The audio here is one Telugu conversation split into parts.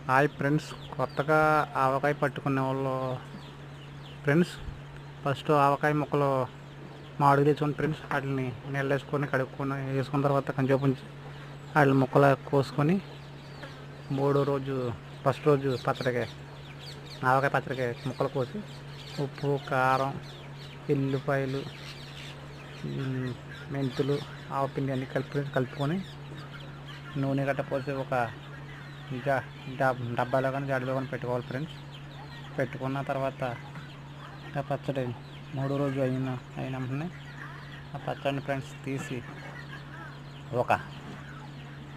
హాయ్ ఫ్రెండ్స్, కొత్తగా ఆవకాయ పట్టుకునే వాళ్ళు ఫ్రెండ్స్, ఫస్ట్ ఆవకాయ ముక్కలు మామిడి తెచ్చుకొని ఫ్రెండ్స్ వాటిని నీళ్ళు వేసుకొని కడుక్కొని వేసుకున్న తర్వాత కొంచెం ఉంచి వాటిని ముక్కలు కోసుకొని రోజు ఫస్ట్ రోజు పచ్చడికి ఆవకాయ పచ్చడికి ముక్కలు కోసి ఉప్పు, కారం, ఎల్లిపాయలు, మెంతులు, ఆవపిండి అన్నీ కలుపుకొని నూనె గట్ట పోసి ఒక డబ్బాలో కానీ జాడీలో కానీ పెట్టుకోవాలి ఫ్రెండ్స్. పెట్టుకున్న తర్వాత ఆ పచ్చడి రోజు అయిన వెంటనే ఆ పచ్చడిని ఫ్రెండ్స్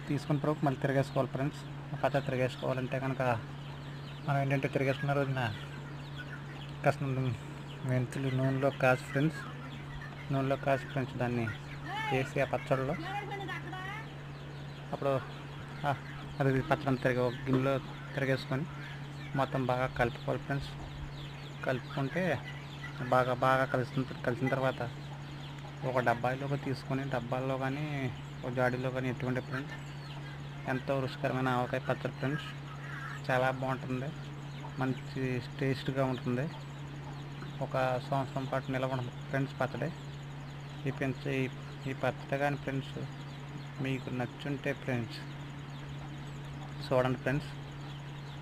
తీసుకున్న తర్వాత మళ్ళీ తిరిగేసుకోవాలి ఫ్రెండ్స్. ఆ పచ్చడి తిరిగేసుకోవాలంటే కనుక మనం ఏంటంటే తిరిగేసుకున్న రోజున కాస్త మెంతులు నూనెలో కాసి ఫ్రెండ్స్ దాన్ని వేసి ఆ పచ్చడిలో అప్పుడు అది పచ్చడి ఒక గిన్నెలో తిరిగేసుకొని మొత్తం బాగా కలుపుకోవాలి ఫ్రెండ్స్. కలుపుకుంటే బాగా కలిసిన తర్వాత ఒక డబ్బాల్లో కానీ ఒక జాడీలో కానీ ఎటువంటి ఫ్రెండ్స్ ఎంతో రుచికరమైన ఆవకాయ పచ్చడి ఫ్రెండ్స్. చాలా బాగుంటుంది, మంచి టేస్ట్గా ఉంటుంది. ఒక సంవత్సరం పాటు నిల్వ ఉంటుంది ఫ్రెండ్స్ పచ్చడి. ఈ పచ్చడి కానీ ఫ్రెండ్స్ మీకు నచ్చుంటే ఫ్రెండ్స్ చూడండి ఫ్రెండ్స్.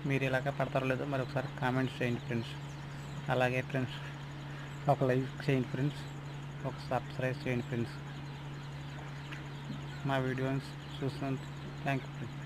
మీరు ఇలాగ పడతారో లేదో మరి ఒకసారి కామెంట్స్ చేయండి ఫ్రెండ్స్. అలాగే ఫ్రెండ్స్ ఒక లైక్ చేయండి ఫ్రెండ్స్, ఒక సబ్స్క్రైబ్ చేయండి ఫ్రెండ్స్. మా వీడియోస్ చూసినందుకు థ్యాంక్ యూ ఫ్రెండ్స్.